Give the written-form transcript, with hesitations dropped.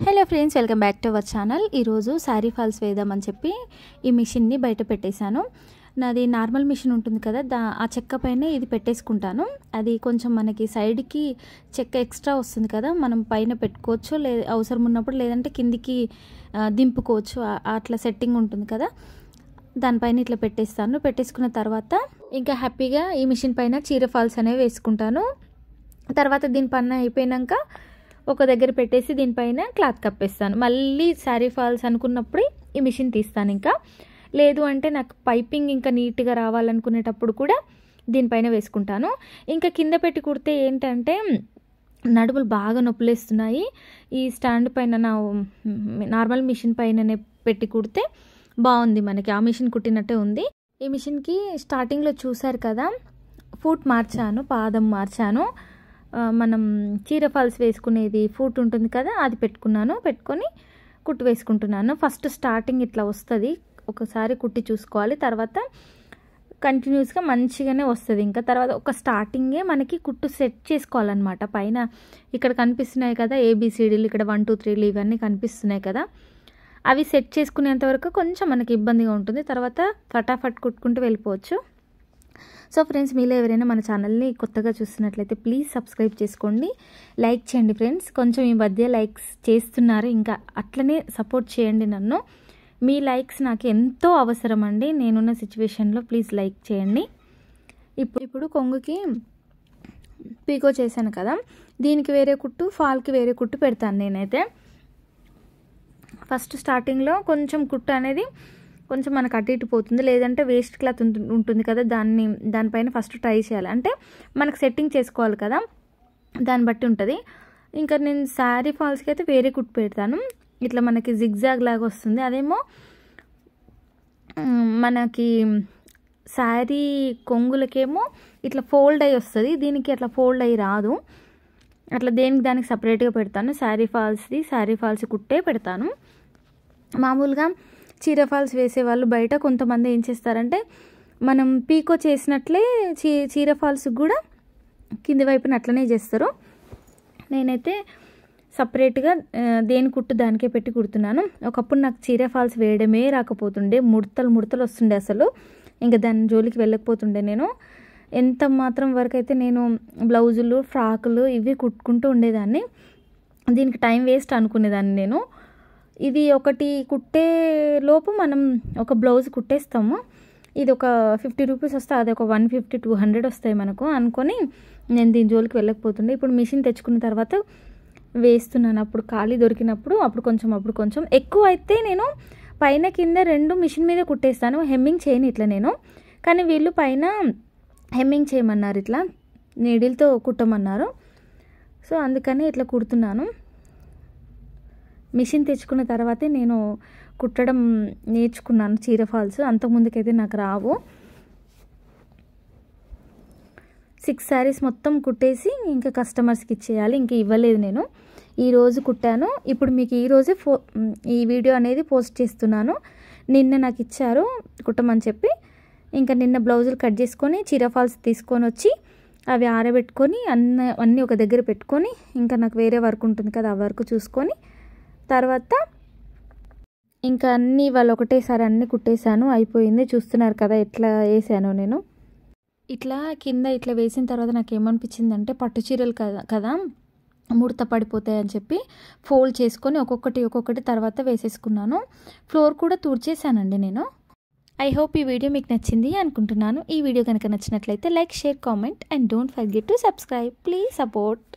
Hello friends, welcome back to our channel. ఈరోజు sari falls వేద్దామని చెప్పి ఈ మిషన్ని బయట పెట్టేశాను. నాది నార్మల్ మిషన్ ఉంటుంది కదా, ఆ చెక్క పైన ఇది పెట్టేసుకుంటాను. అది కొంచెం మనకి సైడ్కి చెక్క ఎక్స్ట్రా వస్తుంది కదా, మనం పైన పెట్టుకోవచ్చు, అవసరం ఉన్నప్పుడు, లేదంటే కిందికి దింపుకోవచ్చు. అట్లా సెట్టింగ్ ఉంటుంది కదా, దానిపైన ఇట్లా పెట్టేస్తాను. పెట్టేసుకున్న తర్వాత ఇంకా హ్యాపీగా ఈ మిషన్ పైన చీర ఫాల్స్ అనేవి వేసుకుంటాను. తర్వాత దీని పైన అయిపోయాక ఒక దగ్గర పెట్టేసి దీనిపైన క్లాత్ కప్పేస్తాను. మళ్ళీ శారీ ఫాల్స్ అనుకున్నప్పుడు ఈ మిషన్ తీస్తాను. ఇంకా లేదు అంటే నాకు పైపింగ్ ఇంకా నీట్గా రావాలనుకునేటప్పుడు కూడా దీనిపైన వేసుకుంటాను. ఇంకా కింద పెట్టి కుడితే ఏంటంటే నడుములు బాగా నొప్పులేస్తున్నాయి. ఈ స్టాండ్ పైన నార్మల్ మిషన్ పైననే పెట్టి కుడితే బాగుంది, మనకి ఆ మిషన్ కుట్టినట్టే ఉంది. ఈ మిషన్కి స్టార్టింగ్లో చూసారు కదా, ఫూట్ మార్చాను, పాదం మార్చాను. మనం చీర ఫాల్స్ వేసుకునేది ఫూట్ ఉంటుంది కదా, అది పెట్టుకొని కుట్టు వేసుకుంటున్నాను. ఫస్ట్ స్టార్టింగ్ ఇట్లా వస్తుంది, ఒకసారి కుట్టి చూసుకోవాలి. తర్వాత కంటిన్యూస్గా మంచిగానే వస్తుంది. ఇంకా తర్వాత ఒక స్టార్టింగే మనకి కుట్టు సెట్ చేసుకోవాలన్నమాట. పైన ఇక్కడ కనిపిస్తున్నాయి కదా ఏబిసిడీలు, ఇక్కడ 1 2 3 ఇవన్నీ కనిపిస్తున్నాయి కదా, అవి సెట్ చేసుకునేంత వరకు కొంచెం మనకి ఇబ్బందిగా ఉంటుంది. తర్వాత ఫటాఫట్ కుట్టుకుంటూ వెళ్ళిపోవచ్చు. సో ఫ్రెండ్స్, మీలో ఎవరైనా మన ఛానల్ని కొత్తగా చూస్తున్నట్లయితే ప్లీజ్ సబ్స్క్రైబ్ చేసుకోండి, లైక్ చేయండి ఫ్రెండ్స్. కొంచెం ఈ మధ్య లైక్స్ చేస్తున్నారు, ఇంకా అట్లనే సపోర్ట్ చేయండి నన్ను. మీ లైక్స్ నాకు ఎంతో అవసరం అండి నేనున్న సిచ్యువేషన్లో. ప్లీజ్ లైక్ చేయండి. ఇప్పుడు కొంగుకి పీకో చేశాను కదా, దీనికి వేరే కుట్టు, ఫాల్కి వేరే కుట్టు పెడతాను నేనైతే. ఫస్ట్ స్టార్టింగ్లో కొంచెం కుట్టు అనేది కొంచెం మనకు అటు ఇటు పోతుంది, లేదంటే వేస్ట్ క్లాత్ ఉంటుంది కదా, దానిపైన ఫస్ట్ ట్రై చేయాలి. అంటే మనకు సెట్టింగ్ చేసుకోవాలి కదా, దాన్ని బట్టి ఉంటుంది. ఇంకా నేను శారీ ఫాల్స్కి అయితే వేరే కుట్టు పెడతాను. ఇట్లా మనకి జిగ్జాగ్ లాగా వస్తుంది, అదేమో మనకి శారీ కొంగులకేమో ఇట్లా ఫోల్డ్ అయ్యి వస్తుంది, దీనికి అట్లా ఫోల్డ్ అయ్యి రాదు. అట్లా దానికి సపరేట్గా పెడతాను. శారీ ఫాల్స్ కుట్టే పెడతాను. మామూలుగా చీర ఫాల్స్ వేసేవాళ్ళు బయట కొంతమంది ఏం చేస్తారంటే, మనం పీకో చేసినట్లే చీర ఫాల్స్ కూడా కింది వైపున అట్లనే చేస్తారు. నేనైతే సపరేట్గా దేని కుట్టు దానికే పెట్టి కుడుతున్నాను. ఒకప్పుడు నాకు చీర ఫాల్స్ వేయడమే రాకపోతుండే, ముడతలు వస్తుండే, అసలు ఇంకా దాని జోలికి వెళ్ళకపోతుండే నేను. ఎంత మాత్రం వరకు అయితే నేను బ్లౌజులు, ఫ్రాకులు ఇవి కుట్టుకుంటూ ఉండేదాన్ని. దీనికి టైం వేస్ట్ అనుకునేదాన్ని నేను. ఇది ఒకటి కుట్టే లోపు మనం ఒక బ్లౌజ్ కుట్టేస్తాము. ఇది ఒక 50 రూపీస్ వస్తే అది ఒక 150 200 వస్తాయి మనకు అనుకొని నేను దీని జోలికి వెళ్ళకపోతుండే. ఇప్పుడు మిషన్ తెచ్చుకున్న తర్వాత వేస్తున్నాను. అప్పుడు ఖాళీ దొరికినప్పుడు అప్పుడు కొంచెం ఎక్కువ అయితే నేను పైన కింద 2 మిషన్ మీద కుట్టేస్తాను. హెమ్మింగ్ చేయను ఇట్లా నేను, కానీ వీళ్ళు పైన హెమ్మింగ్ చేయమన్నారు, ఇట్లా నీడిల్తో కుట్టమన్నారు. సో అందుకని ఇట్లా కుడుతున్నాను. మిషన్ తెచ్చుకున్న తర్వాతే నేను కుట్టడం నేర్చుకున్నాను చీర ఫాల్స్, అంతకుముందుకైతే నాకు రావు. 6 శారీస్ మొత్తం కుట్టేసి ఇంకా కస్టమర్స్కి ఇచ్చేయాలి. ఇంకా ఇవ్వలేదు నేను, ఈరోజు కుట్టాను. ఇప్పుడు మీకు ఈరోజే ఈ వీడియో అనేది పోస్ట్ చేస్తున్నాను. నిన్న నాకు ఇచ్చారు కుట్టమని చెప్పి, ఇంకా నిన్న బ్లౌజులు కట్ చేసుకొని చీర ఫాల్స్ తీసుకొని వచ్చి అవి ఆరబెట్టుకొని అన్నీ ఒక దగ్గర పెట్టుకొని, ఇంకా నాకు వేరే వర్క్ ఉంటుంది కదా, ఆ వర్క్ చూసుకొని తర్వాత ఇంకా అన్నీ వాళ్ళు ఒకటేసారి అన్నీ కుట్టేశాను, అయిపోయింది. చూస్తున్నారు కదా ఎట్లా వేసాను నేను. ఇట్లా కింద ఇట్లా వేసిన తర్వాత నాకు ఏమనిపించిందంటే, పట్టు చీరలు కదా ముడత పడిపోతాయని చెప్పి ఫోల్డ్ చేసుకొని ఒక్కొక్కటి తర్వాత వేసేసుకున్నాను. ఫ్లోర్ కూడా తుడిచేసానండి నేను. ఐ హోప్ ఈ వీడియో మీకు నచ్చింది అనుకుంటున్నాను. ఈ వీడియో కనుక నచ్చినట్లయితే like, share, comment and don't forget to subscribe. Please support.